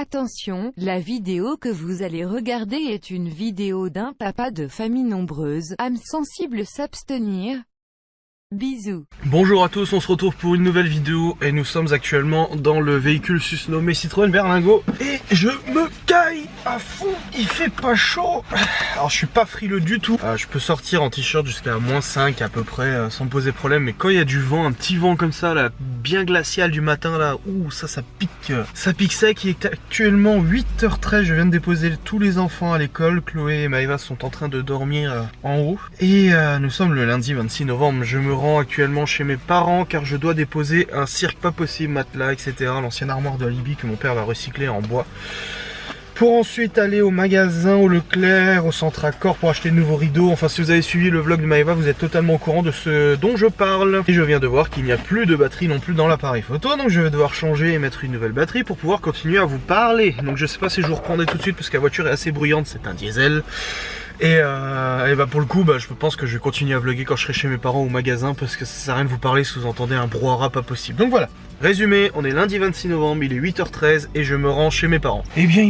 Attention, la vidéo que vous allez regarder est une vidéo d'un papa de famille nombreuse, âme sensible s'abstenir. Bisous. Bonjour à tous, on se retrouve pour une nouvelle vidéo et nous sommes actuellement dans le véhicule susnommé Citroën Berlingo et je me caille à fond, il fait pas chaud. Alors je suis pas frileux du tout, je peux sortir en t-shirt jusqu'à -5 à peu près sans me poser problème, mais quand il y a du vent, un petit vent comme ça là, bien glacial du matin là, ouh ça pique sec. Il est actuellement 8h13, je viens de déposer tous les enfants à l'école, Chloé et Maëva sont en train de dormir en haut et nous sommes le lundi 26 novembre, je me rends actuellement chez mes parents car je dois déposer un cirque pas possible, matelas, etc. L'ancienne armoire de Libye que mon père va recycler en bois. Pour ensuite aller au magasin, au Leclerc, au Centre Accor pour acheter de nouveaux rideaux. Enfin, si vous avez suivi le vlog de Maëva, vous êtes totalement au courant de ce dont je parle. Et je viens de voir qu'il n'y a plus de batterie non plus dans l'appareil photo. Donc je vais devoir changer et mettre une nouvelle batterie pour pouvoir continuer à vous parler. Donc je sais pas si je vous reprendrai tout de suite parce que la voiture est assez bruyante, c'est un diesel. Et bah pour le coup, je pense que je vais continuer à vlogger quand je serai chez mes parents au magasin parce que ça sert à rien de vous parler si vous entendez un brouhaha pas possible. Donc voilà, résumé, on est lundi 26 novembre, il est 8h13 et je me rends chez mes parents. Eh bien,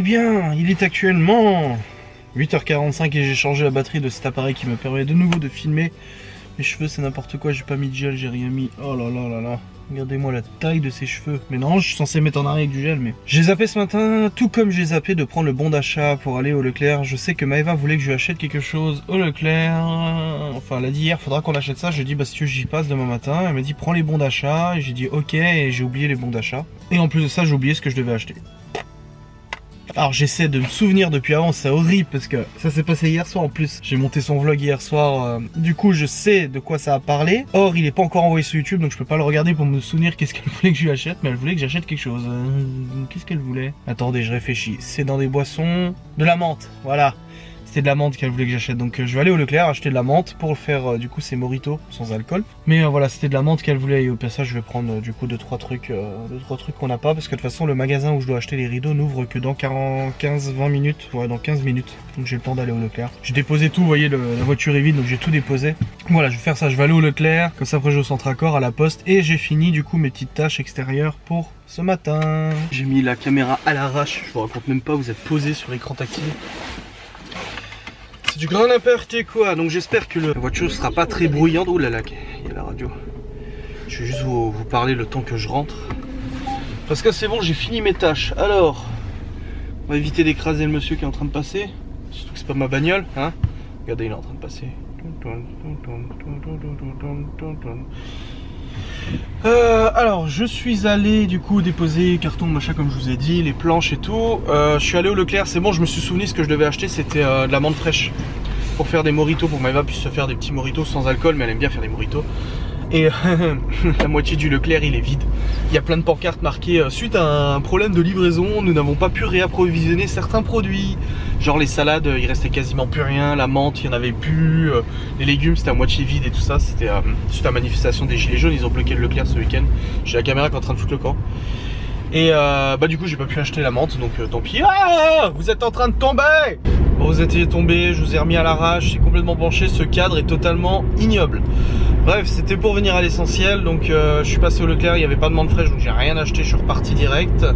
il est actuellement 8h45 et j'ai changé la batterie de cet appareil qui me permet de nouveau de filmer. Mes cheveux c'est n'importe quoi, j'ai pas mis de gel, j'ai rien mis. Oh là là là là. Regardez-moi la taille de ses cheveux. Mais non, je suis censé mettre en arrêt avec du gel, mais... J'ai zappé ce matin, tout comme j'ai zappé de prendre le bon d'achat pour aller au Leclerc. Je sais que Maëva voulait que je lui achète quelque chose au Leclerc. Enfin, elle a dit hier, faudra qu'on achète ça. Je lui ai dit, bah si tu veux, j'y passe demain matin. Elle m'a dit, prends les bons d'achat. Et j'ai dit, ok, et j'ai oublié les bons d'achat. Et en plus de ça, j'ai oublié ce que je devais acheter. Alors j'essaie de me souvenir depuis avant, c'est horrible parce que ça s'est passé hier soir en plus. J'ai monté son vlog hier soir, du coup je sais de quoi ça a parlé. Or il est pas encore envoyé sur YouTube donc je peux pas le regarder pour me souvenir qu'est-ce qu'elle voulait que je lui achète. Mais elle voulait que j'achète quelque chose. Qu'est-ce qu'elle voulait? Attendez, je réfléchis. C'est dans des boissons... De la menthe, voilà. C'était de la menthe qu'elle voulait que j'achète. Donc je vais aller au Leclerc acheter de la menthe pour faire du coup ces mojitos sans alcool. Mais voilà, c'était de la menthe qu'elle voulait et au passage je vais prendre du coup 2-3 trucs qu'on n'a pas parce que de toute façon le magasin où je dois acheter les rideaux n'ouvre que dans 15-20 minutes. Ouais, dans 15 minutes. Donc j'ai le temps d'aller au Leclerc. J'ai déposé tout, vous voyez, la voiture est vide donc j'ai tout déposé. Voilà, je vais faire ça, je vais aller au Leclerc. Comme ça après je vais au Centre Accor à la poste et j'ai fini du coup mes petites tâches extérieures pour ce matin. J'ai mis la caméra à l'arrache, je vous raconte même pas, vous êtes posé sur l'écran tactile. C'est du grand n'importe quoi, donc j'espère que la voiture sera pas très bruyante. Ouh là là, il y a la radio. Je vais juste vous parler le temps que je rentre. Parce que c'est bon, j'ai fini mes tâches. Alors, on va éviter d'écraser le monsieur qui est en train de passer. Surtout que c'est pas ma bagnole, hein. Regardez, il est en train de passer. Alors je suis allé du coup déposer carton machin comme je vous ai dit, les planches et tout. Je suis allé au Leclerc, c'est bon, je me suis souvenu ce que je devais acheter, c'était de la menthe fraîche pour faire des mojitos, pour que Maëva puisse se faire des petits mojitos sans alcool, mais elle aime bien faire des mojitos. Et la moitié du Leclerc il est vide. Il y a plein de pancartes marquées suite à un problème de livraison, nous n'avons pas pu réapprovisionner certains produits. Genre les salades, il restait quasiment plus rien, la menthe, il n'y en avait plus, les légumes c'était à moitié vide et tout ça. C'était suite à la manifestation des gilets jaunes, ils ont bloqué le Leclerc ce week-end. J'ai la caméra qui est en train de foutre le camp. Et du coup j'ai pas pu acheter la menthe, donc tant pis. Ah, vous êtes en train de tomber! Bon, vous êtes tombé, je vous ai remis à l'arrache, c'est complètement penché, ce cadre est totalement ignoble. Bref, c'était pour venir à l'essentiel, donc je suis passé au Leclerc, il n'y avait pas de menthe fraîche, donc j'ai rien acheté, je suis reparti direct.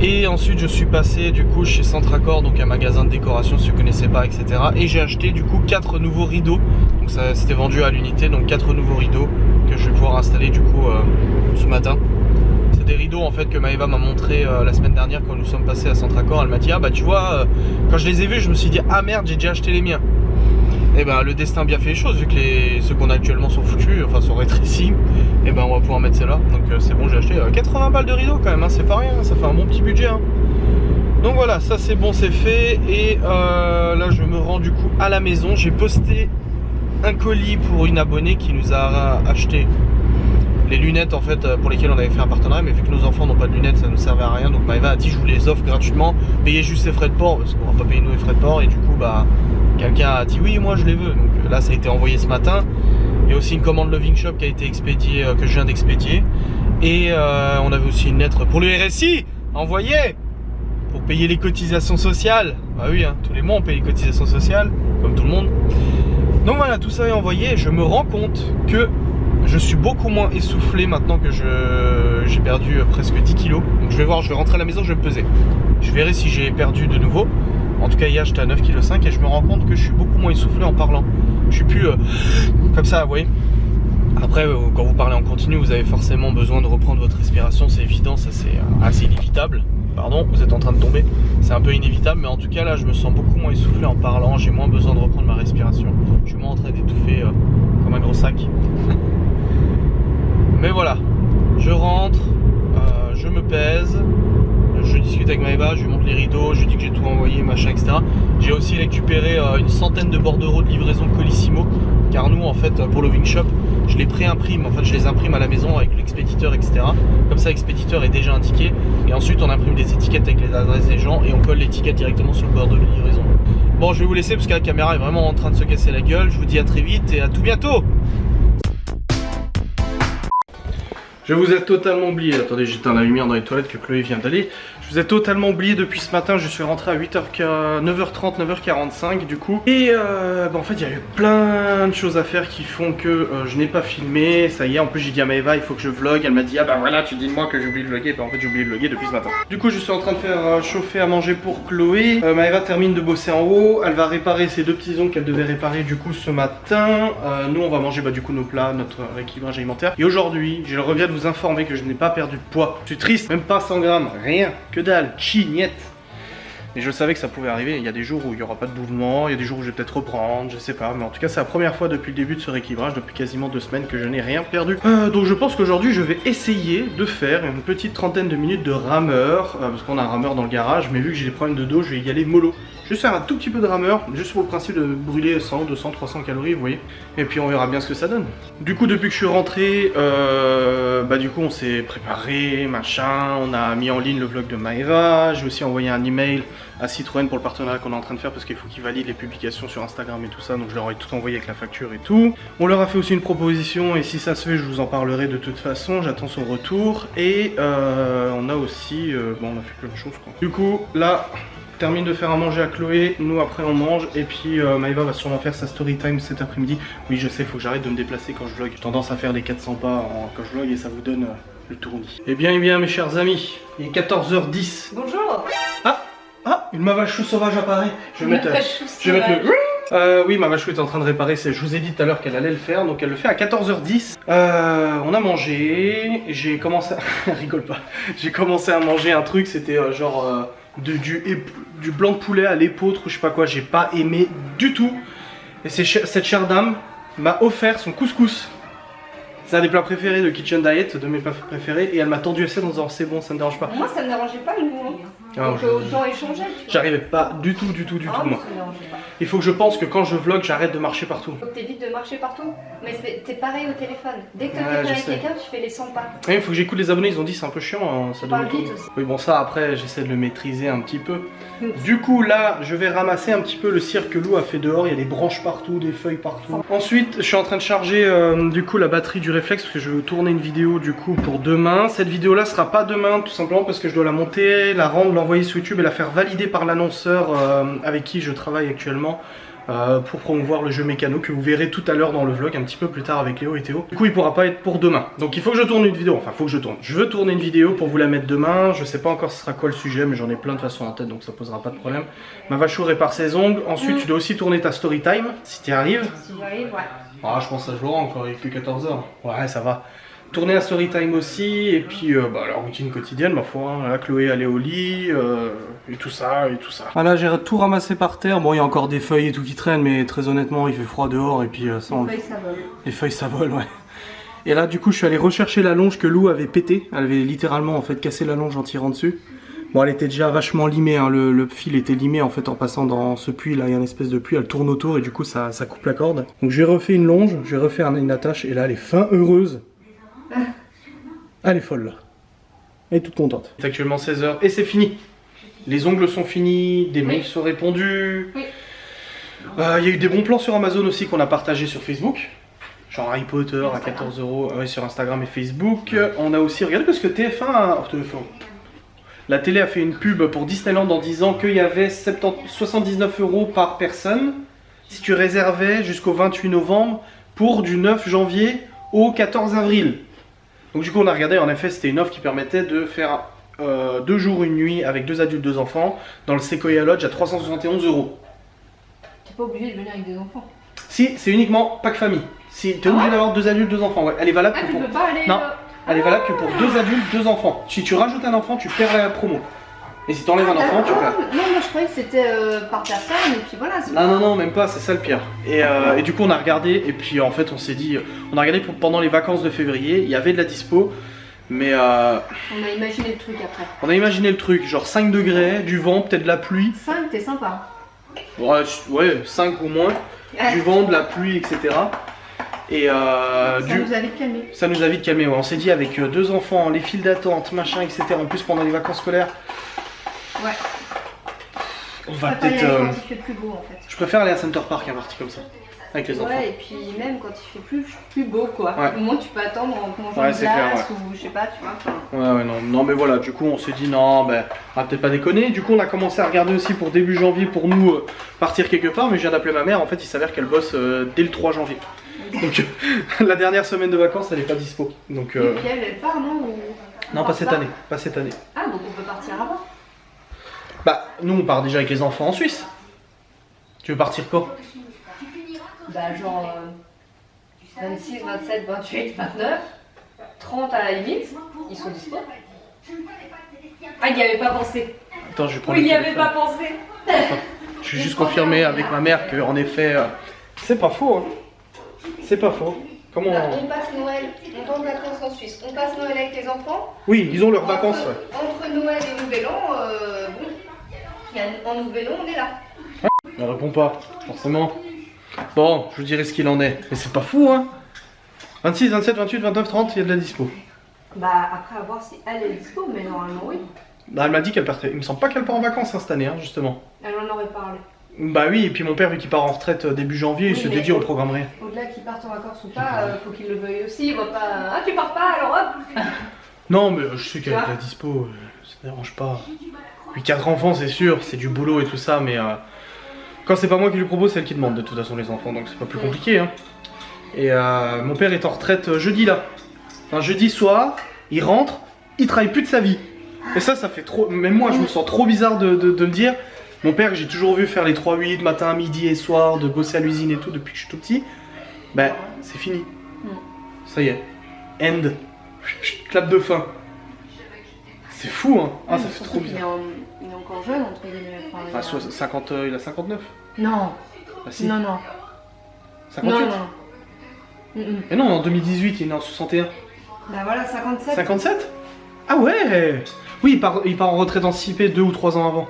Et ensuite je suis passé du coup chez Centre Accor, donc un magasin de décoration si vous ne connaissez pas, etc. Et j'ai acheté du coup 4 nouveaux rideaux, donc ça c'était vendu à l'unité, donc 4 nouveaux rideaux que je vais pouvoir installer du coup ce matin. C'est des rideaux en fait que Maëva m'a montré la semaine dernière quand nous sommes passés à Centre Accor. Elle m'a dit, ah bah tu vois, quand je les ai vus je me suis dit, ah merde, j'ai déjà acheté les miens. Et ben le destin a bien fait les choses, vu que ceux qu'on a actuellement sont foutus, enfin sont rétrécis. Et ben on va pouvoir mettre celle-là. Donc c'est bon, j'ai acheté 80 balles de rideaux quand même, hein, c'est pas rien, ça fait un bon petit budget. Hein. Donc voilà, ça c'est bon, c'est fait. Et là je me rends du coup à la maison. J'ai posté un colis pour une abonnée qui nous a acheté les lunettes en fait pour lesquelles on avait fait un partenariat, mais vu que nos enfants n'ont pas de lunettes ça ne nous servait à rien, donc Maëva a dit je vous les offre gratuitement, payez juste les frais de port parce qu'on va pas payer nous les frais de port. Et du coup bah quelqu'un a dit oui moi je les veux, donc là ça a été envoyé ce matin. Il y a aussi une commande Loving Shop qui a été expédiée, que je viens d'expédier. Et on avait aussi une lettre pour le RSI envoyée pour payer les cotisations sociales. Bah oui hein, tous les mois on paye les cotisations sociales comme tout le monde. Donc voilà, tout ça est envoyé et je me rends compte que je suis beaucoup moins essoufflé maintenant que j'ai perdu presque 10 kilos. Donc je vais voir, je vais rentrer à la maison, je vais me peser. Je verrai si j'ai perdu de nouveau. En tout cas hier j'étais à 9,5 kg et je me rends compte que je suis beaucoup moins essoufflé en parlant. Je suis plus comme ça, vous voyez. Après quand vous parlez en continu vous avez forcément besoin de reprendre votre respiration, c'est évident, ça c'est assez inévitable. Pardon, vous êtes en train de tomber, c'est un peu inévitable, mais en tout cas là je me sens beaucoup moins essoufflé en parlant, j'ai moins besoin de reprendre ma respiration. Je suis moins en train d'étouffer comme un gros sac. Mais voilà, je rentre, je me pèse, je discute avec Maëva, je lui montre les rideaux, je lui dis que j'ai tout envoyé, machin, etc. J'ai aussi récupéré une centaine de bordereaux de livraison de Colissimo, car nous en fait pour le Wing Shop, je les préimprime, en fait je les imprime à la maison avec l'expéditeur, etc. Comme ça l'expéditeur est déjà indiqué, et ensuite on imprime des étiquettes avec les adresses des gens et on colle l'étiquette directement sur le bordereau de livraison. Bon, je vais vous laisser parce que la caméra est vraiment en train de se casser la gueule. Je vous dis à très vite et à tout bientôt. Je vous ai totalement oublié, attendez, j'éteins la lumière dans les toilettes que Chloé vient d'aller. Je vous ai totalement oublié depuis ce matin, je suis rentré à 9h30, 9h45 du coup. Et en fait il y a eu plein de choses à faire qui font que je n'ai pas filmé. Ça y est, en plus j'ai dit à Maëva il faut que je vlog. Elle m'a dit ah bah voilà, tu dis de moi que j'ai oublié de vlogger. Bah en fait j'ai oublié de vlogger depuis ce matin. Du coup je suis en train de faire chauffer à manger pour Chloé. Maëva termine de bosser en haut. Elle va réparer ces deux petits ongles qu'elle devait réparer du coup ce matin. Nous on va manger du coup nos plats, notre rééquilibrage alimentaire. Et aujourd'hui j'ai le regret de vous informer que je n'ai pas perdu de poids. Je suis triste, même pas 100 grammes, rien, que dalle, chignette. Et je savais que ça pouvait arriver, il y a des jours où il n'y aura pas de mouvement, il y a des jours où je vais peut-être reprendre, je sais pas. Mais en tout cas c'est la première fois depuis le début de ce rééquilibrage, depuis quasiment 2 semaines que je n'ai rien perdu. Donc je pense qu'aujourd'hui je vais essayer de faire une petite trentaine de minutes de rameur, parce qu'on a un rameur dans le garage, mais vu que j'ai des problèmes de dos, je vais y aller mollo. Juste faire un tout petit peu de rameur, juste pour le principe de brûler 100, 200, 300 calories, vous voyez. Et puis on verra bien ce que ça donne. Du coup depuis que je suis rentré, du coup on s'est préparé, machin, on a mis en ligne le vlog de Maëva, j'ai aussi envoyé un email à Citroën pour le partenariat qu'on est en train de faire parce qu'il faut qu'ils valident les publications sur Instagram et tout ça, donc je leur ai tout envoyé avec la facture et tout. On leur a fait aussi une proposition et si ça se fait je vous en parlerai de toute façon, j'attends son retour. Et on a aussi, on a fait plein de choses quoi. Du coup là, termine de faire à manger à Chloé, nous après on mange et puis Maëva va sûrement faire sa story time cet après-midi. Oui je sais, faut que j'arrête de me déplacer quand je vlog, j'ai tendance à faire les 400 pas quand je vlog et ça vous donne le tournis. Et bien mes chers amis, il est 14h10. Bonjour. Une mavachou sauvage apparaît. Je vais mettre le... oui, ma vachou est en train de réparer, je vous ai dit tout à l'heure qu'elle allait le faire, donc elle le fait à 14h10. On a mangé, j'ai commencé à... rigole pas. J'ai commencé à manger un truc, c'était genre du blanc de poulet à l'épeautre ou je sais pas quoi, j'ai pas aimé du tout. Et cette chère dame m'a offert son couscous. C'est un des plats préférés de Kitchen Diet, de mes plats préférés, et elle m'a tendu ça dans disant c'est bon, ça ne dérange pas. Moi ça me dérangeait pas le goût. Donc autant échanger. J'arrivais pas du tout moi. Il faut que je pense que quand je vlog, j'arrête de marcher partout. Faut que t'évites de marcher partout. Mais t'es pareil au téléphone. Dès que t'es avec quelqu'un, tu fais les 100 pas. Oui, il faut que j'écoute les abonnés, ils ont dit c'est un peu chiant. Hein, ça parle vite aussi. Oui, bon ça après j'essaie de le maîtriser un petit peu. Du coup là, je vais ramasser un petit peu le cirque que Lou a fait dehors. Il y a des branches partout, des feuilles partout. Ensuite, je suis en train de charger du coup la batterie du réflexe parce que je veux tourner une vidéo du coup pour demain. Cette vidéo là sera pas demain tout simplement parce que je dois la monter, la rendre, l'envoyer sur YouTube et la faire valider par l'annonceur avec qui je travaille actuellement. Pour promouvoir le jeu mécano que vous verrez tout à l'heure dans le vlog un petit peu plus tard avec Léo et Théo. Du coup il pourra pas être pour demain. Donc il faut que je tourne une vidéo, enfin faut que je tourne. Je veux tourner une vidéo pour vous la mettre demain. Je sais pas encore ce sera quoi le sujet mais j'en ai plein de façons en tête donc ça posera pas de problème. Ma vachou répare ses ongles. Ensuite tu dois aussi tourner ta story time si tu y arrives. Si j'y arrive, ouais. Ah je pense que ça jouera encore, il est que 14h. Ouais ça va. Tourner la story time aussi, et puis la routine quotidienne, ma foi, hein. Là, Chloé allait au lit, et tout ça. Ah là j'ai tout ramassé par terre, bon il y a encore des feuilles et tout qui traînent, mais très honnêtement il fait froid dehors, et puis ça on... Les feuilles ça vole. Les feuilles ça vole, ouais. Et là du coup je suis allé rechercher la longe que Lou avait pété, elle avait littéralement en fait cassé la longe en tirant dessus. Bon elle était déjà vachement limée, hein. Le fil était limé en fait en passant dans ce puits là, il y a une espèce de puits, elle tourne autour et du coup ça coupe la corde. Donc j'ai refait une longe, j'ai refait une attache, et là elle est fin heureuse. Elle est folle là. Elle est toute contente. C'est actuellement 16h et c'est fini. Les ongles sont finis, des mails sont répondus. Oui. Il y a eu des bons plans sur Amazon aussi qu'on a partagé sur Facebook. Genre Harry Potter à 14 € sur Instagram et Facebook. On a aussi regardé parce que la télé a fait une pub pour Disneyland en disant qu'il y avait 79 € par personne si tu réservais jusqu'au 28 novembre pour du 9 janvier au 14 avril. Donc du coup on a regardé, en effet c'était une offre qui permettait de faire 2 jours, 1 nuit avec 2 adultes, 2 enfants dans le Sequoia Lodge à 371 €. T'es pas obligé de venir avec des enfants. Si, c'est uniquement pack famille. Si, t'es obligé d'avoir 2 adultes, 2 enfants. Ouais. Elle est valable Ah, que tu pour. peux pas aller. Non, elle est valable que pour 2 adultes, 2 enfants. Si tu rajoutes un enfant, tu perds la promo. Et si t'enlèves un enfant, tu perds. Non, moi je croyais que c'était par personne et puis voilà. Non, même pas, c'est ça le pire. Et du coup, on a regardé, et puis en fait, on s'est dit, on a regardé pendant les vacances de février, il y avait de la dispo, mais On a imaginé le truc après. on a imaginé le truc, genre 5 degrés, du vent, peut-être de la pluie. 5, t'es sympa. Ouais, 5 au moins, du vent, de la pluie, etc. Et Ça nous a vite calmé. ça nous a vite calmé, ouais. On s'est dit avec 2 enfants, les files d'attente, machin, etc. En plus pendant les vacances scolaires. Ouais. On va Quand il peut-être. fait plus beau en fait. Je préfère aller à Center Park, un parti comme ça, avec les enfants. Ouais, et puis même quand il fait plus beau quoi. Ouais. Au moins tu peux attendre en mangeant Ouais, une c'est clair, glace ou je sais pas, tu vois. Ouais, non, mais voilà, du coup on s'est dit non, ben, on va peut-être pas déconner. Du coup on a commencé à regarder aussi pour début janvier pour nous partir quelque part, mais je viens d'appeler ma mère, en fait il s'avère qu'elle bosse dès le 3 janvier. Donc la dernière semaine de vacances elle est pas dispo. Donc, Et puis elle part non ou... non, pas cette année, pas cette année. Ah donc on peut partir avant. Bah, nous on part déjà avec les enfants en Suisse. Tu veux partir quand? Bah genre 26, 27, 28, 29, 30 à la limite, ils sont dispo. Ah il n'y avait pas pensé. Attends, je vais prendre Oui, il le n'y avait téléphone. pas pensé. Je vais juste confirmer avec ma mère que en effet, c'est pas faux. Hein. C'est pas faux. Comment Bah, on passe Noël, on va en vacances en Suisse, on passe Noël avec les enfants. Oui, ils ont leurs vacances. Ouais. Entre Noël et Nouvel An, bon, en Nouvel An on est là. Elle répond pas, forcément. Bon, je vous dirai ce qu'il en est. Mais c'est pas fou, hein. 26, 27, 28, 29, 30, il y a de la dispo. Bah après à voir si elle est dispo, mais normalement oui. Bah, elle m'a dit qu'elle partait. Il me semble pas qu'elle part en vacances hein, cette année, hein, justement. Elle en aurait parlé. Bah oui, et puis mon père, vu qu'il part en retraite début janvier, il Oui, se mais dit au programme rien. Au-delà qu'il parte en vacances ou pas, faut qu'il le veuille aussi. Il va pas. Ah tu pars pas alors hop. Non, mais je sais qu'elle a de la dispo, ça ne dérange pas. Puis 4 enfants, c'est sûr, c'est du boulot et tout ça, mais quand c'est pas moi qui lui propose, c'est elle qui demande de toute façon les enfants, donc c'est pas plus compliqué. Hein. Et mon père est en retraite jeudi là. Enfin, jeudi soir, il rentre, il travaille plus de sa vie. Et ça fait trop. Même moi, je me sens trop bizarre de me dire. Mon père, j'ai toujours vu faire les 3-8 matin, midi et soir, de bosser à l'usine et tout depuis que je suis tout petit. Ben, c'est fini. Ça y est. End. Clap de fin. C'est fou, hein. Ah, ça fait trop bizarre. Il est encore jeune entre guillemets. Enfin, Ah, 50, il a 59. Non. Ah si. Non, non. 58. Non. Mais non, en 2018, il est né en 61. Bah voilà, 57. 57? Ah ouais. Oui, il part en retraite anticipée 2 ou 3 ans avant.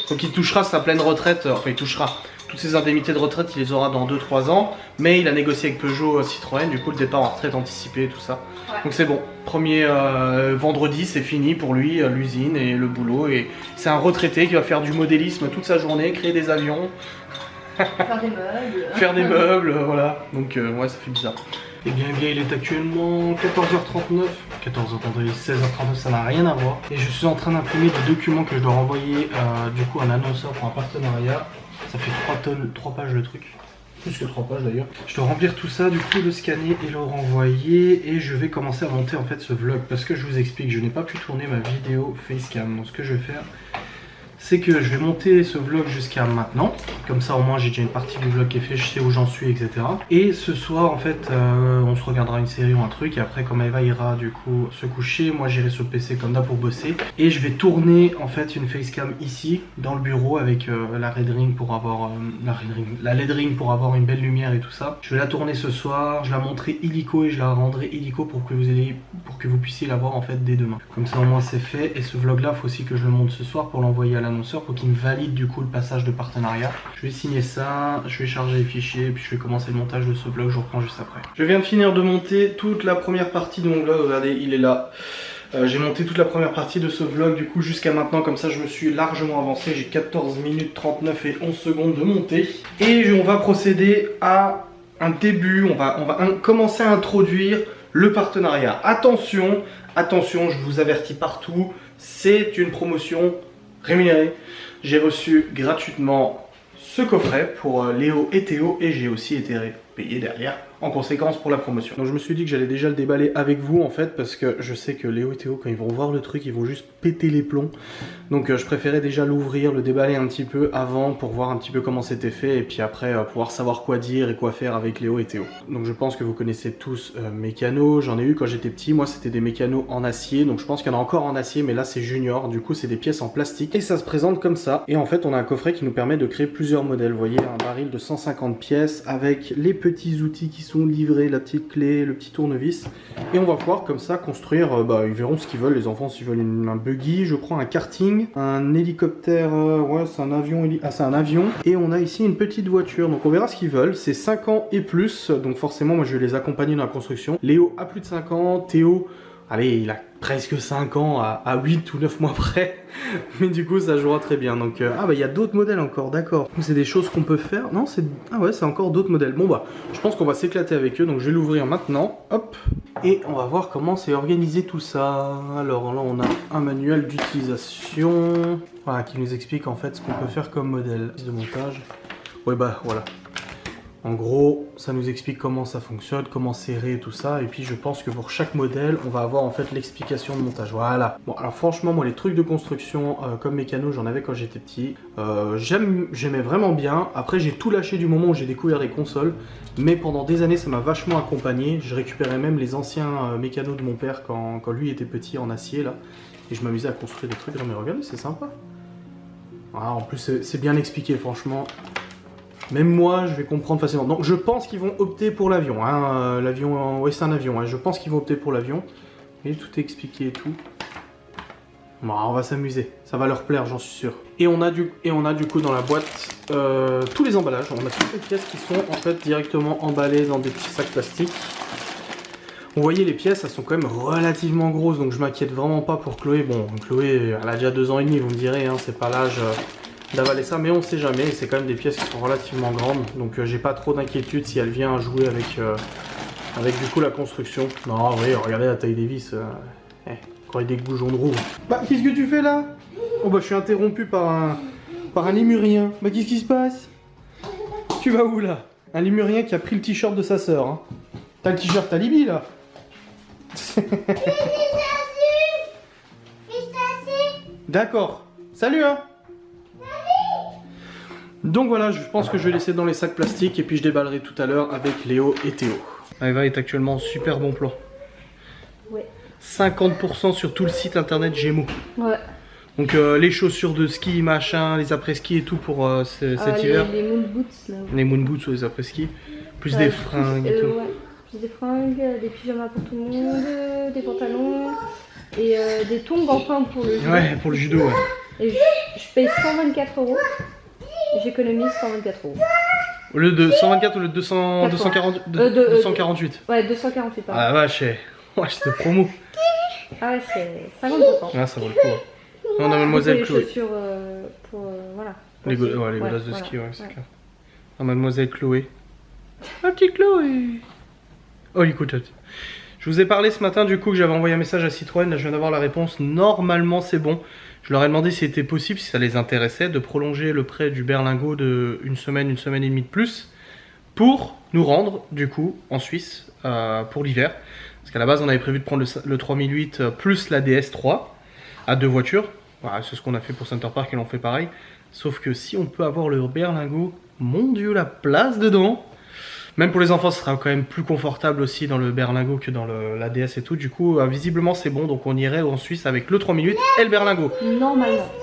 Donc il touchera sa pleine retraite, enfin il touchera toutes ses indemnités de retraite, il les aura dans 2-3 ans. Mais il a négocié avec Peugeot Citroën, du coup le départ en retraite anticipée et tout ça. Ouais. Donc c'est bon, premier vendredi c'est fini pour lui, l'usine et le boulot. Et c'est un retraité qui va faire du modélisme toute sa journée, créer des avions. Faire des meubles. Faire des meubles, voilà. Donc ouais, ça fait bizarre. Et bien, il est actuellement 14h39. 14h39, 16h39, ça n'a rien à voir. Et je suis en train d'imprimer des documents que je dois renvoyer du coup à un annonceur pour un partenariat. Ça fait 3 pages le truc. Plus que 3 pages d'ailleurs. Je dois remplir tout ça, du coup le scanner et le renvoyer. Et je vais commencer à monter en fait ce vlog. Parce que je vous explique, je n'ai pas pu tourner ma vidéo facecam. Donc ce que je vais faire, c'est que je vais monter ce vlog jusqu'à maintenant. Comme ça au moins j'ai déjà une partie du vlog qui est fait, je sais où j'en suis, etc. Et ce soir en fait on se regardera une série ou un truc. Et après quand Eva ira du coup se coucher, moi j'irai sur le PC comme d'hab pour bosser. Et je vais tourner en fait une facecam ici dans le bureau avec la Red Ring pour avoir la LED Ring pour avoir une belle lumière et tout ça. Je vais la tourner ce soir, je la montrerai illico et je la rendrai illico pour que vous puissiez la voir en fait dès demain. Comme ça au moins c'est fait. Et ce vlog là faut aussi que je le monte ce soir pour l'envoyer à l'annonceur pour qu'il me valide du coup le passage de partenariat. Je vais signer ça, je vais charger les fichiers et puis je vais commencer le montage de ce vlog, je reprends juste après. Je viens de finir de monter toute la première partie de mon vlog, regardez il est là. J'ai monté toute la première partie de ce vlog du coup jusqu'à maintenant, comme ça je me suis largement avancé, j'ai 14 minutes 39 et 11 secondes de montée. Et on va procéder à un début, on va commencer à introduire le partenariat. Attention, attention, je vous avertis partout, c'est une promotion rémunérée. J'ai reçu gratuitement ce coffret pour Léo et Théo et j'ai aussi été payé derrière en conséquence pour la promotion. Donc je me suis dit que j'allais déjà le déballer avec vous en fait, parce que je sais que Léo et Théo, quand ils vont voir le truc, ils vont juste péter les plombs. Donc je préférais déjà l'ouvrir, le déballer un petit peu avant pour voir un petit peu comment c'était fait, et puis après pouvoir savoir quoi dire et quoi faire avec Léo et Théo. Donc je pense que vous connaissez tous Mécano, j'en ai eu quand j'étais petit, moi c'était des Mécano en acier, donc je pense qu'il y en a encore en acier, mais là c'est junior, du coup c'est des pièces en plastique, et ça se présente comme ça. Et en fait on a un coffret qui nous permet de créer plusieurs modèles, vous voyez, un baril de 150 pièces avec les petits outils qui sont livrés, la petite clé, le petit tournevis, et on va pouvoir comme ça construire, ils verront ce qu'ils veulent, les enfants, s'ils veulent un buggy, je crois un karting, un hélicoptère, ouais c'est un avion, c'est un avion, et on a ici une petite voiture, donc on verra ce qu'ils veulent. C'est 5 ans et plus, donc forcément moi je vais les accompagner dans la construction. Léo a plus de 5 ans, Théo, allez, il a presque 5 ans à 8 ou 9 mois près, mais du coup ça jouera très bien. Donc il y a d'autres modèles encore, d'accord. C'est des choses qu'on peut faire, non c'est... Ah ouais, c'est encore d'autres modèles. Bon je pense qu'on va s'éclater avec eux, donc je vais l'ouvrir maintenant, hop, et on va voir comment c'est organisé tout ça. Alors là on a un manuel d'utilisation, voilà, qui nous explique en fait ce qu'on peut faire comme modèle de montage. Ouais voilà. En gros, ça nous explique comment ça fonctionne, comment serrer et tout ça. Et puis je pense que pour chaque modèle, on va avoir en fait l'explication de montage. Voilà. Bon, alors franchement, moi les trucs de construction comme Mécano, j'en avais quand j'étais petit. J'aimais vraiment bien. Après, j'ai tout lâché du moment où j'ai découvert les consoles. Mais pendant des années, ça m'a vachement accompagné. Je récupérais même les anciens Mécano de mon père quand lui était petit en acier là. Et je m'amusais à construire des trucs. Non mais regardez, c'est sympa. Ah, en plus, c'est bien expliqué, franchement. Même moi, je vais comprendre facilement. Donc, je pense qu'ils vont opter pour l'avion. Hein. L'avion, oui, c'est un avion. Hein. Je pense qu'ils vont opter pour l'avion. Et tout est expliqué et tout. Bon, on va s'amuser. Ça va leur plaire, j'en suis sûr. Et on a du coup dans la boîte tous les emballages. On a toutes les pièces qui sont en fait directement emballées dans des petits sacs plastiques. Vous voyez, les pièces, elles sont quand même relativement grosses. Donc, je m'inquiète vraiment pas pour Chloé. Bon, Chloé, elle a déjà 2 ans et demi, vous me direz. Hein, c'est pas l'âge... d'avaler ça, mais on sait jamais, c'est quand même des pièces qui sont relativement grandes, donc j'ai pas trop d'inquiétude si elle vient jouer avec du coup la construction. Non, oui, regardez la taille des vis, quand il y a des goujons de roue. Bah, qu'est-ce que tu fais là? Oh bah, je suis interrompu par un lémurien. Bah, qu'est-ce qui se passe? Tu vas où là? Un lémurien qui a pris le t-shirt de sa sœur. Hein. T'as le t-shirt à Libye là? D'accord. Salut hein. Donc voilà, je pense que je vais laisser dans les sacs plastiques et puis je déballerai tout à l'heure avec Léo et Théo. Eva est actuellement en super bon plan. Ouais. 50% sur tout le site internet Gémeaux. Ouais. Donc les chaussures de ski, machin, les après-ski et tout pour cet hiver. Les moon boots là. Les moon boots ou les après-ski. Plus des fringues et tout. Ouais. Plus des fringues, des pyjamas pour tout le monde, des pantalons et des tongs enfin pour le judo. Ouais, pour le judo, ouais. Et je paye 124 €. J'économise 124 €. Le de 124 ou le 248 Ouais, 248 pardon. Ah la vache, c'est promo. Ah ouais, c'est 50%. Ah, ça vaut le coup. On a Mademoiselle Chloé. Les chaussures voilà. Les godasses de ski, ouais, c'est clair. Ah, Mademoiselle Chloé. Ma petite Chloé. Oh, écoute. Je vous ai parlé ce matin du coup que j'avais envoyé un message à Citroën. Là, je viens d'avoir la réponse. Normalement, c'est bon. Je leur ai demandé si c'était possible, si ça les intéressait, de prolonger le prêt du berlingot de une semaine et demie de plus pour nous rendre, du coup, en Suisse pour l'hiver. Parce qu'à la base, on avait prévu de prendre le 3008 plus la DS3 à 2 voitures. Voilà, c'est ce qu'on a fait pour Center Park et l'on fait pareil. Sauf que si on peut avoir le berlingot, mon Dieu, la place dedans. Même pour les enfants, ce sera quand même plus confortable aussi dans le berlingot que dans la DS et tout. Du coup, visiblement, c'est bon. Donc, on irait en Suisse avec le 3008 et le berlingot.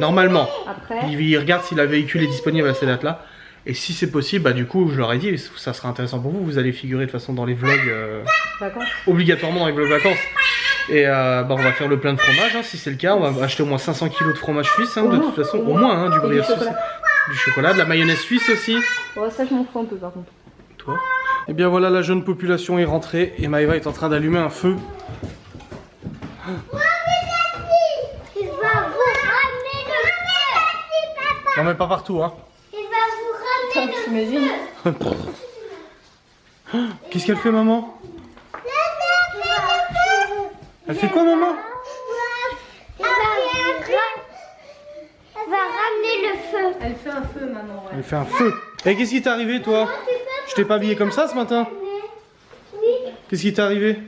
Normalement. Après, ils regardent si le véhicule est disponible à ces dates-là. Et si c'est possible, bah du coup, je leur ai dit, ça sera intéressant pour vous. Vous allez figurer de toute façon dans les vlogs. Obligatoirement dans les vlogs vacances. Et on va faire le plein de fromage. Hein, si c'est le cas, on va acheter au moins 500 kg de fromage suisse. Hein, de toute façon, au moins, du brioche suisse. Du chocolat, de la mayonnaise suisse aussi. Ouais, ça, je m'en fous un peu par contre. Toi? Et bien voilà, la jeune population est rentrée et Maëva est en train d'allumer un feu. Non mais pas partout hein. Il va vous ramener le feu. Qu'est-ce qu'elle fait maman? Elle fait quoi maman? Elle va ramener le feu. Elle fait un feu maman. Ouais. Elle fait un feu. Et qu'est-ce qui t'est arrivé toi? Je t'ai pas habillé comme ça ce matin? Qu'est-ce qui t'est arrivé?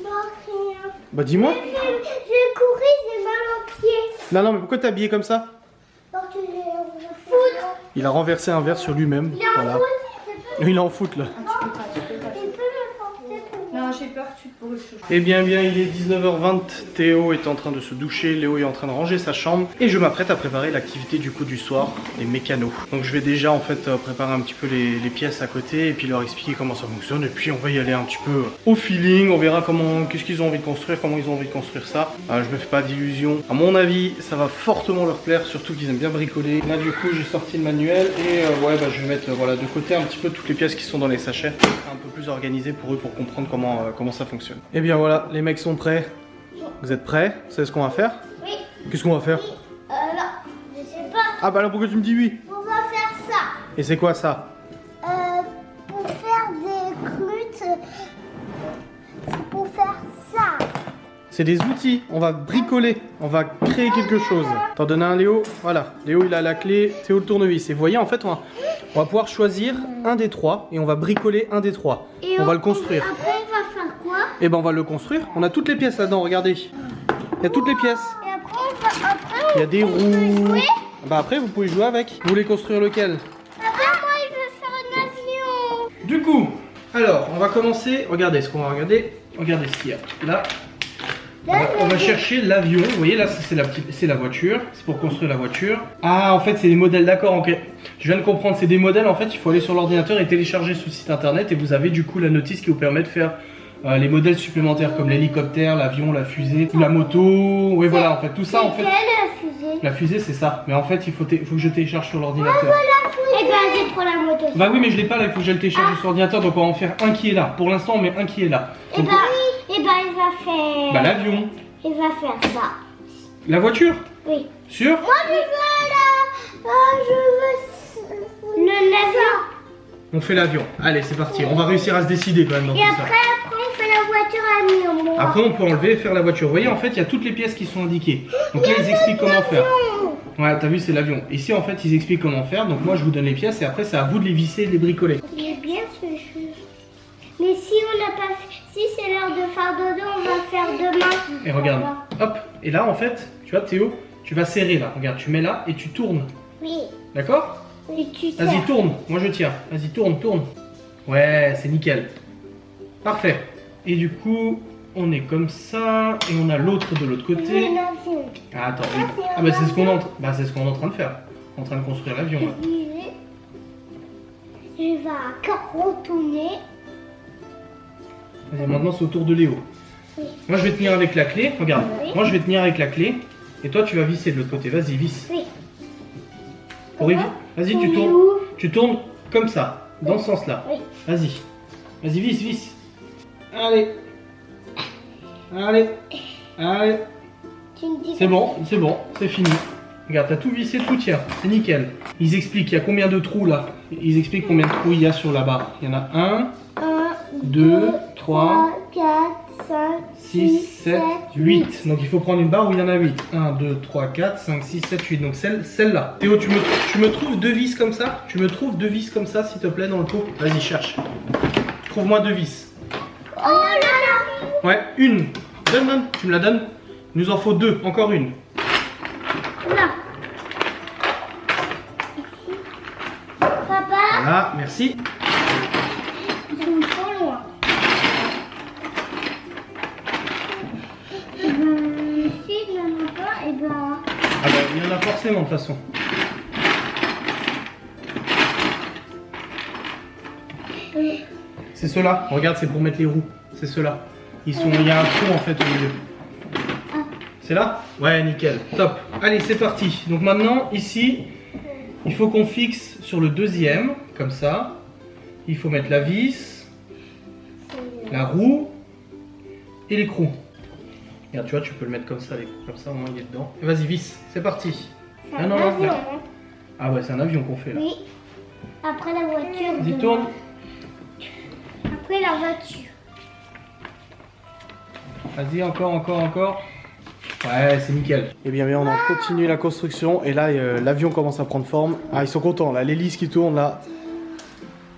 Non, rien. Bah dis-moi. J'ai couru, j'ai mal aux pieds. Non, mais pourquoi t'es habillé comme ça? Donc tu l'es en foot. Il a renversé un verre sur lui-même. Il est en Voilà. foot. Il est en foot là. Il peut me porter pour moi. Non, j'ai peur que tu te brûles. Eh bien, il est 19h20. Théo est en train de se doucher. Léo est en train de ranger sa chambre. Et je m'apprête à préparer l'activité du coup du soir, les mécanos. Donc je vais déjà en fait préparer un petit peu les pièces à côté et puis leur expliquer comment ça fonctionne. Et puis on va y aller un petit peu au feeling. On verra qu'est-ce qu'ils ont envie de construire, comment ils ont envie de construire ça. Je me fais pas d'illusions. À mon avis, ça va fortement leur plaire, surtout qu'ils aiment bien bricoler. Là du coup, j'ai sorti le manuel et je vais mettre voilà de côté un petit peu toutes les pièces qui sont dans les sachets, un peu plus organisé pour eux pour comprendre comment ça fonctionne. Et bien voilà, les mecs sont prêts. Vous êtes prêts? Vous savez ce qu'on va faire? Oui. Qu'est-ce qu'on va faire? Là, je sais pas. Ah bah alors pourquoi tu me dis oui? On va faire ça. Et c'est quoi ça? Pour faire des clutes. C'est pour faire ça. C'est des outils, on va bricoler, on va créer quelque chose. T'en donnes un à Léo? Voilà, Léo il a la clé, Théo le tournevis. Et vous voyez en fait on va pouvoir choisir un des trois et on va bricoler un des trois. Et on va le construire. Après, on va faire quoi? Et ben on va le construire. On a toutes les pièces là-dedans, regardez. Il y a toutes les pièces. Et après, Il y a des roues. jouer. Bah après vous pouvez jouer avec. Vous voulez construire lequel? Après, moi, il veut faire un avion. Du coup, alors on va commencer. Regardez ce qu'on va regarder. Regardez ce qu'il y a là. On va chercher l'avion. Vous voyez là, c'est la voiture. C'est pour construire la voiture. Ah, en fait, c'est des modèles. D'accord, ok. Je viens de comprendre. C'est des modèles. En fait, il faut aller sur l'ordinateur et télécharger ce site internet. Et vous avez du coup la notice qui vous permet de faire les modèles supplémentaires comme l'hélicoptère, l'avion, la fusée, la moto. Oui, voilà, en fait, tout ça, en fait. Quelle fusée? La fusée, c'est ça. Mais en fait, il faut que je télécharge sur l'ordinateur. Eh ben, j'ai trop la moto. Bah oui, mais je l'ai pas là. Il faut que je le télécharge sur l'ordinateur. Donc, on va en faire un qui est là. Pour l'instant, on met un qui est là. Eh Donc, ben, il va faire. bah, l'avion. Il va faire ça. La voiture? Oui. Sûr? Moi, je veux l'avion. On fait l'avion. Allez, c'est parti. On va réussir à se décider quand même dans Et tout ça. après, on fait la voiture à mi-homme. Après, on peut enlever et faire la voiture. Vous voyez, en fait, il y a toutes les pièces qui sont indiquées. Donc là, ils expliquent comment faire. Ouais, t'as vu, c'est l'avion. Ici, en fait, ils expliquent comment faire. Donc moi, je vous donne les pièces et après, c'est à vous de les visser et de les bricoler. Il est bien ce jeu. Mais si on n'a pas fait, si c'est l'heure de faire dodo, on va faire demain. Et regarde. Hop. Et là, en fait, tu vois, Théo, tu vas serrer là. Regarde, tu mets là et tu tournes. Oui. D'accord? Et tu Vas-y, tires. tourne. Moi, je tire. Vas-y, tourne, tourne. Ouais, c'est nickel. Parfait. Et du coup, on est comme ça. Et on a l'autre de l'autre côté. Un avion. Ah, attends. Oui. Ah, bah, c'est ce qu'on est en train de faire. En train de construire l'avion. là. Je vais encore retourner. Vas-y, maintenant, c'est au tour de Léo. Oui. Moi, je vais tenir avec la clé. Regarde. Oui. Moi, je vais tenir avec la clé. Et toi, tu vas visser de l'autre côté. Vas-y, visse. Oui. Vas-y, tu On est tournes. où? Tu tournes comme ça. Dans ce sens-là. Oui. Vas-y. Vas-y, visse, visse. Allez. Allez. Allez. Tu me dis C'est bon, c'est fini. Regarde, t'as tout vissé, tout tient. C'est nickel. Ils expliquent, il y a combien de trous là? Ils expliquent combien de trous il y a sur la barre. Il y en a 1, 1, 2, 3, 4, 5, 6, 7, 8. Donc il faut prendre une barre où il y en a 8. 1, 2, 3, 4, 5, 6, 7, 8. Donc celle-là. Théo, tu me trouves 2 vis comme ça? Tu me trouves 2 vis comme ça, s'il te plaît, dans le pot? Vas-y, cherche. Trouve-moi 2 vis. Oh là là. Ouais, une. Donne. Tu me la donnes? Il nous en faut 2. Encore une. Là. Papa, Voilà, merci. ils sont trop loin. Et ben, si il n'y en a pas, et ben. Ah bah, il y en a forcément de toute façon. C'est ceux-là. Regarde, c'est pour mettre les roues. C'est ceux-là. Il y a un trou en fait au milieu. C'est là? Ouais, nickel. Top. Allez, c'est parti. Donc maintenant, ici, il faut qu'on fixe sur le deuxième, comme ça. Il faut mettre la vis, la roue et l'écrou. Regarde, tu vois, tu peux le mettre comme ça, l'écrou. Comme ça, au moins il est dedans. Et vas-y, vis. C'est parti. C'est Non, un non, avion, non. hein. Ah ouais, c'est un avion qu'on fait là. Oui. Après la voiture. Vas-y, de- tourne. Après la voiture. Vas-y, encore. Ouais, c'est nickel. Et bien, on a continué la construction et là, l'avion commence à prendre forme. Ah, ils sont contents là, l'hélice qui tourne là.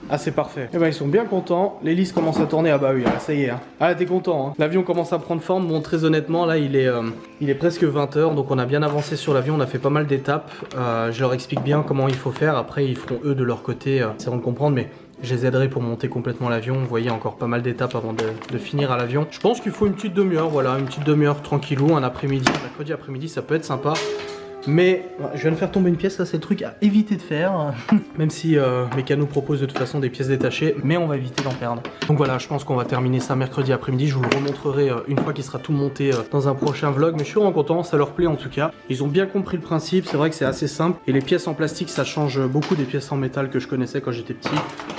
Ah c'est parfait. Et bah ils sont bien contents. L'hélice commence à tourner. Ah bah oui, ça y est. Hein. Ah t'es content. Hein. L'avion commence à prendre forme. Bon très honnêtement là il est presque 20 h, donc on a bien avancé sur l'avion. On a fait pas mal d'étapes. Je leur explique bien comment il faut faire. Après ils feront eux de leur côté, essaieront de comprendre, mais je les aiderai pour monter complètement l'avion. Vous voyez encore pas mal d'étapes avant de finir à l'avion. Je pense qu'il faut une petite demi-heure, voilà, une petite demi-heure tranquillou, un après-midi, mercredi après-midi, ça peut être sympa. Mais je viens de faire tomber une pièce, là c'est le truc à éviter de faire. Même si Mécano propose de toute façon des pièces détachées, mais on va éviter d'en perdre. Donc voilà, je pense qu'on va terminer ça mercredi après-midi. Je vous le remontrerai une fois qu'il sera tout monté dans un prochain vlog. Mais je suis vraiment content, ça leur plaît en tout cas. Ils ont bien compris le principe, c'est vrai que c'est assez simple. Et les pièces en plastique, ça change beaucoup des pièces en métal que je connaissais quand j'étais petit.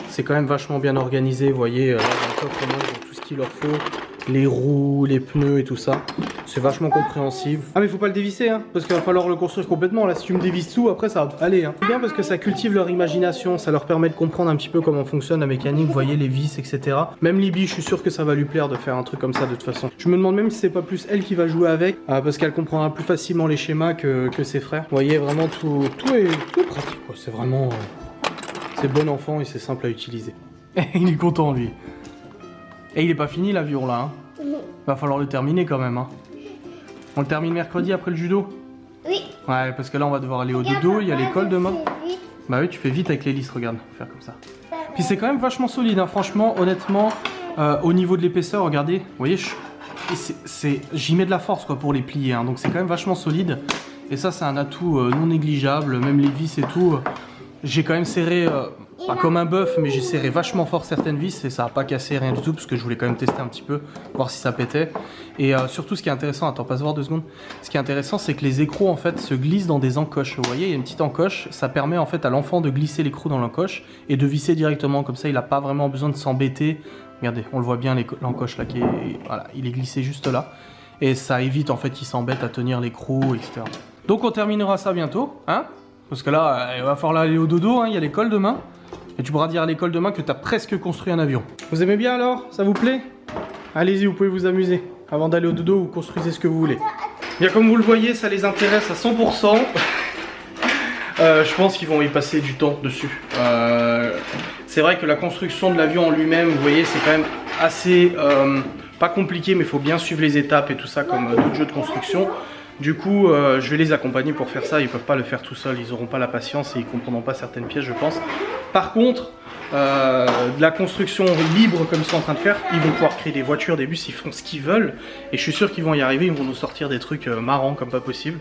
C'est quand même vachement bien organisé, vous voyez, là dans le coffre, ils ont tout ce qu'il leur faut. Les roues, les pneus et tout ça. C'est vachement compréhensible. Ah mais faut pas le dévisser hein, parce qu'il va falloir le construire complètement. Là si tu me dévisses tout, après ça va aller hein. C'est bien parce que ça cultive leur imagination, ça leur permet de comprendre un petit peu comment fonctionne la mécanique, vous voyez les vis, etc. Même Libby, je suis sûr que ça va lui plaire de faire un truc comme ça de toute façon. Je me demande même si c'est pas plus elle qui va jouer avec, parce qu'elle comprendra plus facilement les schémas que ses frères. Vous voyez vraiment tout est pratique quoi. C'est vraiment... c'est bon enfant et c'est simple à utiliser. Il est content lui. Et il est pas fini l'avion là hein. Va falloir le terminer quand même hein. On le termine mercredi après le judo? Oui. Ouais, parce que là on va devoir aller au dodo, il y a l'école demain. Bah oui, tu fais vite avec l'hélice, regarde, faire comme ça. Puis c'est quand même vachement solide hein, franchement, honnêtement, au niveau de l'épaisseur, regardez, vous voyez, j'y mets de la force quoi pour les plier hein, donc c'est quand même vachement solide. Et ça c'est un atout non négligeable, même les vis et tout. J'ai quand même serré, pas comme un bœuf, mais j'ai serré vachement fort certaines vis et ça n'a pas cassé rien du tout parce que je voulais quand même tester un petit peu, voir si ça pétait. Et surtout ce qui est intéressant, attends, passe voir 2 secondes. Ce qui est intéressant, c'est que les écrous en fait se glissent dans des encoches. Vous voyez, il y a une petite encoche, ça permet en fait à l'enfant de glisser l'écrou dans l'encoche et de visser directement, comme ça il n'a pas vraiment besoin de s'embêter. Regardez, on le voit bien l'encoche là, voilà, il est glissé juste là. Et ça évite en fait qu'il s'embête à tenir l'écrou, etc. Donc on terminera ça bientôt, hein? Parce que là, il va falloir aller au dodo, hein, il y a l'école demain. Et tu pourras dire à l'école demain que tu as presque construit un avion. Vous aimez bien alors? Ça vous plaît? Allez-y, vous pouvez vous amuser. Avant d'aller au dodo, vous construisez ce que vous voulez. Bien comme vous le voyez, ça les intéresse à 100%. Je pense qu'ils vont y passer du temps dessus. C'est vrai que la construction de l'avion en lui-même, vous voyez, c'est quand même assez... pas compliqué, mais il faut bien suivre les étapes et tout ça comme d'autres jeux de construction. Du coup, je vais les accompagner pour faire ça. Ils peuvent pas le faire tout seuls, ils n'auront pas la patience et ils comprendront pas certaines pièces, je pense. Par contre, de la construction libre comme ils sont en train de faire, ils vont pouvoir créer des voitures, des bus, ils font ce qu'ils veulent. Et je suis sûr qu'ils vont y arriver, ils vont nous sortir des trucs marrants comme pas possible.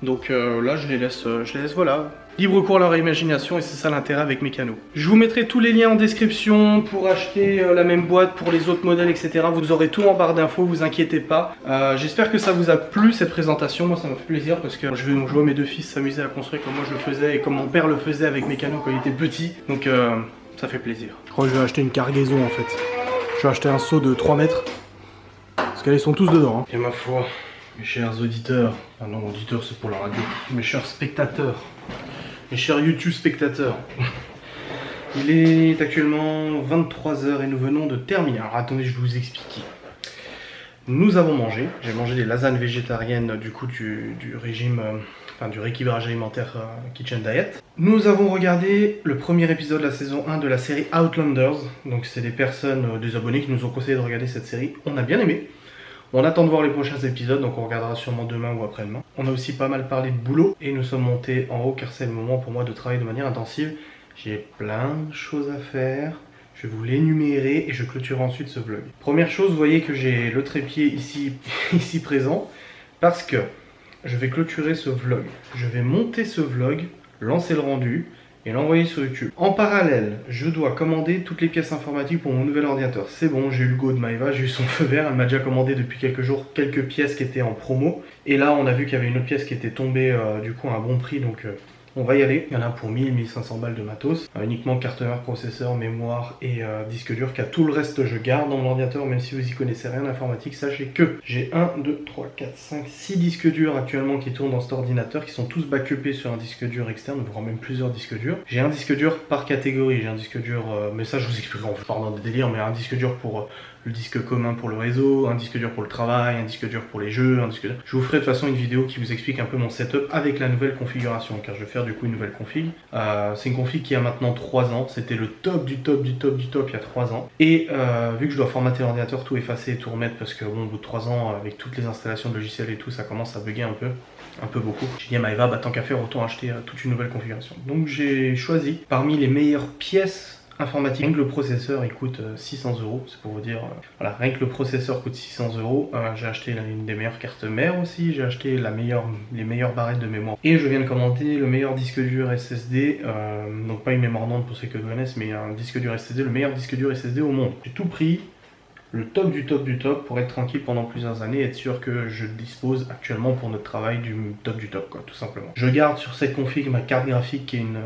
Donc là, je les laisse voilà, libre cours à leur imagination et c'est ça l'intérêt avec Mécano. Je vous mettrai tous les liens en description pour acheter la même boîte pour les autres modèles, etc. Vous aurez tout en barre d'infos, vous inquiétez pas. J'espère que ça vous a plu cette présentation. Moi, ça m'a fait plaisir parce que je vois mes 2 fils s'amuser à construire comme moi je le faisais et comme mon père le faisait avec Mécano quand il était petit. Donc ça fait plaisir. Je crois que je vais acheter une cargaison en fait. Je vais acheter un seau de 3 mètres. Parce qu'elles sont tous dedans. Hein. Et ma foi. Mes chers auditeurs, ah non, auditeurs c'est pour la radio, mes chers spectateurs, mes chers YouTube spectateurs, il est actuellement 23 h et nous venons de terminer. Alors attendez, je vais vous expliquer. Nous avons mangé, j'ai mangé des lasagnes végétariennes du coup du régime, enfin du rééquilibrage alimentaire Kitchen Diet. Nous avons regardé le premier épisode de la saison 1 de la série Outlanders, donc c'est des personnes, des abonnés qui nous ont conseillé de regarder cette série, on a bien aimé. On attend de voir les prochains épisodes, donc on regardera sûrement demain ou après-demain. On a aussi pas mal parlé de boulot et nous sommes montés en haut car c'est le moment pour moi de travailler de manière intensive. J'ai plein de choses à faire, je vais vous l'énumérer et je clôturerai ensuite ce vlog. Première chose, vous voyez que j'ai le trépied ici présent parce que je vais clôturer ce vlog. Je vais monter ce vlog, lancer le rendu et l'envoyer sur YouTube. En parallèle, je dois commander toutes les pièces informatiques pour mon nouvel ordinateur. C'est bon, j'ai eu le go de Maëva, j'ai eu son feu vert. Elle m'a déjà commandé depuis quelques jours quelques pièces qui étaient en promo. Et là, on a vu qu'il y avait une autre pièce qui était tombée du coup à un bon prix. Donc on va y aller. Il y en a pour 1000-1500 balles de matos. Uniquement carte mère, processeur, mémoire et disque dur. Car tout le reste, je garde dans mon ordinateur. Même si vous y connaissez rien d'informatique, sachez que j'ai 1, 2, 3, 4, 5, 6 disques durs actuellement qui tournent dans cet ordinateur. Qui sont tous backupés sur un disque dur externe, voire même plusieurs disques durs. J'ai un disque dur par catégorie. J'ai un disque dur, mais ça je vous expliquerai en pardon de délire, mais un disque dur pour le disque commun pour le réseau, un disque dur pour le travail, un disque dur pour les jeux, un disque dur... Je vous ferai de toute façon une vidéo qui vous explique un peu mon setup avec la nouvelle configuration, car je vais faire du coup une nouvelle config. C'est une config qui a maintenant 3 ans, c'était le top du top du top du top il y a 3 ans. Et vu que je dois formater l'ordinateur, tout effacer et tout remettre, parce que bon, au bout de 3 ans, avec toutes les installations de logiciels et tout, ça commence à bugger un peu beaucoup. J'ai dit à Maëva, bah tant qu'à faire, autant acheter toute une nouvelle configuration. Donc j'ai choisi parmi les meilleures pièces informatique. Rien que le processeur il coûte 600 €, c'est pour vous dire, voilà, rien que le processeur coûte 600 €. J'ai acheté une des meilleures cartes mères aussi, j'ai acheté les meilleures barrettes de mémoire. Et je viens de commander le meilleur disque dur SSD, donc pas une mémoire NAND pour ceux que connaissent, mais un disque dur SSD, le meilleur disque dur SSD au monde. J'ai tout pris, le top du top du top pour être tranquille pendant plusieurs années et être sûr que je dispose actuellement pour notre travail du top quoi, tout simplement. Je garde sur cette config ma carte graphique qui est une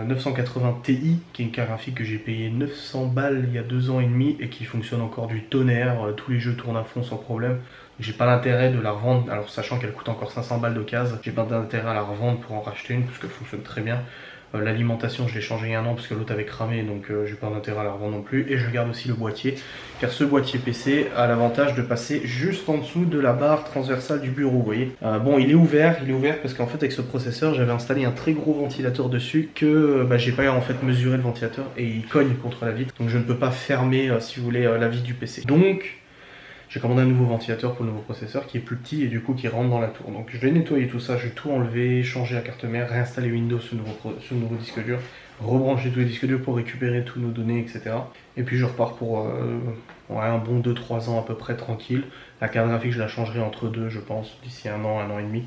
980 Ti, qui est une carte graphique que j'ai payé 900 balles il y a 2 ans et demi et qui fonctionne encore du tonnerre, tous les jeux tournent à fond sans problème. J'ai pas l'intérêt de la revendre, alors sachant qu'elle coûte encore 500 balles d'occasion, j'ai pas d'intérêt à la revendre pour en racheter une parce qu'elle fonctionne très bien. L'alimentation je l'ai changé il y a un an parce que l'autre avait cramé, donc j'ai pas d'intérêt à la revendre non plus. Et je garde aussi le boîtier, car ce boîtier PC a l'avantage de passer juste en dessous de la barre transversale du bureau, vous voyez. Bon, il est ouvert parce qu'en fait avec ce processeur j'avais installé un très gros ventilateur dessus que j'ai pas en fait mesuré le ventilateur et il cogne contre la vitre, donc je ne peux pas fermer si vous voulez la vis du PC. Donc j'ai commandé un nouveau ventilateur pour le nouveau processeur qui est plus petit et du coup qui rentre dans la tour. Donc je vais nettoyer tout ça, je vais tout enlever, changer la carte mère, réinstaller Windows sur le nouveau disque dur, rebrancher tous les disques durs pour récupérer toutes nos données, etc. Et puis je repars pour un bon 2-3 ans à peu près tranquille. La carte graphique je la changerai entre deux je pense, d'ici un an et demi.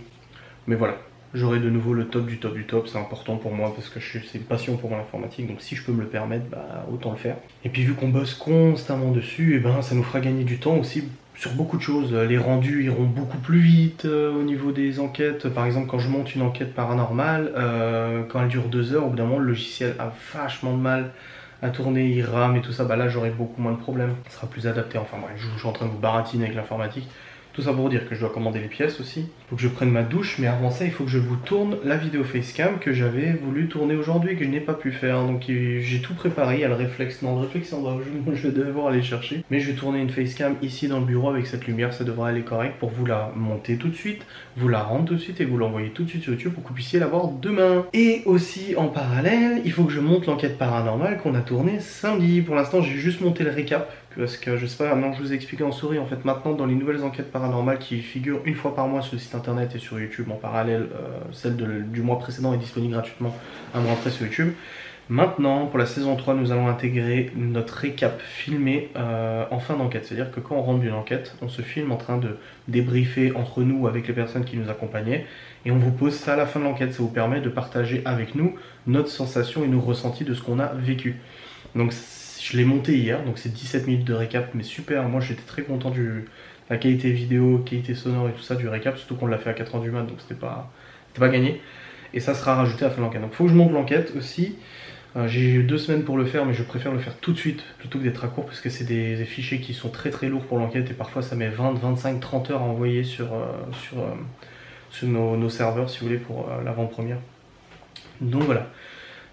Mais voilà, j'aurai de nouveau le top du top du top, c'est important pour moi parce que c'est une passion pour moi l'informatique, donc si je peux me le permettre, autant le faire. Et puis vu qu'on bosse constamment dessus, et ça nous fera gagner du temps aussi sur beaucoup de choses. Les rendus iront beaucoup plus vite au niveau des enquêtes. Par exemple, quand je monte une enquête paranormale, quand elle dure 2 heures, au bout d'un moment le logiciel a vachement de mal à tourner, il rame et tout ça, là j'aurai beaucoup moins de problèmes, ça sera plus adapté. Enfin bref, je suis en train de vous baratiner avec l'informatique. Tout ça pour dire que je dois commander les pièces aussi. Il faut que je prenne ma douche, mais avant ça, il faut que je vous tourne la vidéo facecam que j'avais voulu tourner aujourd'hui et que je n'ai pas pu faire. Donc j'ai tout préparé, il y a le réflexe. Non, le réflexe, je vais devoir aller chercher. Mais je vais tourner une facecam ici dans le bureau avec cette lumière, ça devrait aller correct pour vous la monter tout de suite, vous la rendre tout de suite et vous l'envoyer tout de suite sur YouTube pour que vous puissiez la voir demain. Et aussi en parallèle, il faut que je monte l'enquête paranormale qu'on a tournée samedi. Pour l'instant, j'ai juste monté le récap. Parce que je sais pas, non, je vous ai expliqué en souris, en fait maintenant dans les nouvelles enquêtes paranormales qui figurent une fois par mois sur le site internet et sur YouTube en parallèle, celle du mois précédent est disponible gratuitement un mois après sur YouTube. Maintenant, pour la saison 3, nous allons intégrer notre récap filmé en fin d'enquête. C'est-à-dire que quand on rentre d'une enquête, on se filme en train de débriefer entre nous avec les personnes qui nous accompagnaient et on vous pose ça à la fin de l'enquête. Ça vous permet de partager avec nous notre sensation et nos ressentis de ce qu'on a vécu. Donc je l'ai monté hier, donc c'est 17 minutes de récap, mais super, moi j'étais très content de la qualité vidéo, qualité sonore et tout ça du récap, surtout qu'on l'a fait à 4h du mat, donc c'était pas gagné. Et ça sera rajouté à la fin de l'enquête. Donc il faut que je monte l'enquête aussi. J'ai eu 2 semaines pour le faire, mais je préfère le faire tout de suite plutôt que d'être à court, parce que c'est des fichiers qui sont très lourds pour l'enquête, et parfois ça met 20, 25, 30 heures à envoyer sur nos serveurs, si vous voulez, pour l'avant-première. Donc voilà.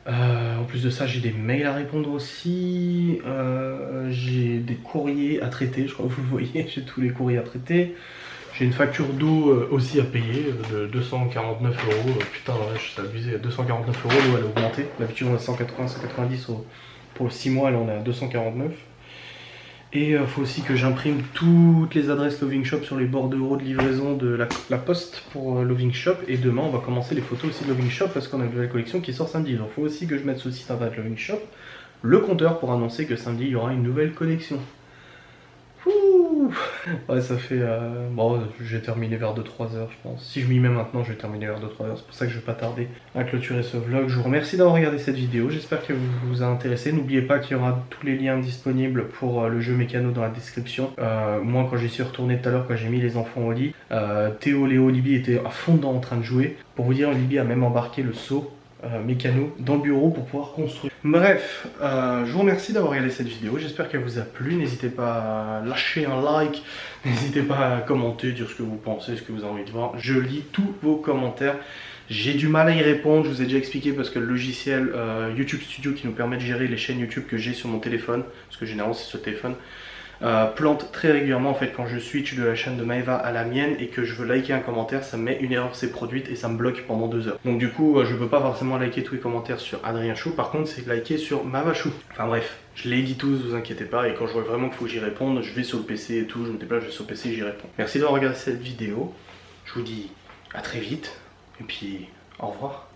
En plus de ça, j'ai des mails à répondre aussi, j'ai des courriers à traiter, je crois que vous le voyez, j'ai tous les courriers à traiter. J'ai une facture d'eau aussi à payer de 249 €, putain ouais, je suis abusé, 249 €, l'eau elle a augmenté, d'habitude on a 180, 190 pour 6 mois, là on est à 249. Et il faut aussi que j'imprime toutes les adresses Loving Shop sur les bordereaux de livraison de la poste pour Loving Shop. Et demain, on va commencer les photos aussi de Loving Shop parce qu'on a une nouvelle collection qui sort samedi. Donc il faut aussi que je mette sur le site internet Loving Shop le compteur pour annoncer que samedi, il y aura une nouvelle collection. Ouh ouais, ça fait... Bon, je vais terminer vers 2-3 heures, je pense. Si je m'y mets maintenant, je vais terminer vers 2-3 heures. C'est pour ça que je vais pas tarder à clôturer ce vlog. Je vous remercie d'avoir regardé cette vidéo. J'espère qu'elle vous a intéressé. N'oubliez pas qu'il y aura tous les liens disponibles pour le jeu Mécano dans la description. Moi, quand j'y suis retourné tout à l'heure, quand j'ai mis les enfants au lit, Théo, Léo, Libby étaient à fond en train de jouer. Pour vous dire, Libby a même embarqué le seau Mécano dans le bureau pour pouvoir construire. Bref, je vous remercie d'avoir regardé cette vidéo, j'espère qu'elle vous a plu, n'hésitez pas à lâcher un like, n'hésitez pas à commenter, dire ce que vous pensez, ce que vous avez envie de voir, je lis tous vos commentaires, j'ai du mal à y répondre, je vous ai déjà expliqué parce que le logiciel YouTube Studio qui nous permet de gérer les chaînes YouTube que j'ai sur mon téléphone, parce que généralement c'est sur le téléphone, plante très régulièrement en fait quand je switch de la chaîne de Maeva à la mienne et que je veux liker un commentaire, ça me met une erreur s'est produite et ça me bloque pendant 2 heures. Donc du coup je peux pas forcément liker tous les commentaires sur Adrien Chou, par contre c'est liker sur Mava Chou. Enfin bref, je les dis tous, vous inquiétez pas, et quand je vois vraiment qu'il faut que j'y réponde, je vais sur le PC et tout, je me déplace, je vais sur le PC et j'y réponds. Merci d'avoir regardé cette vidéo, je vous dis à très vite et puis au revoir.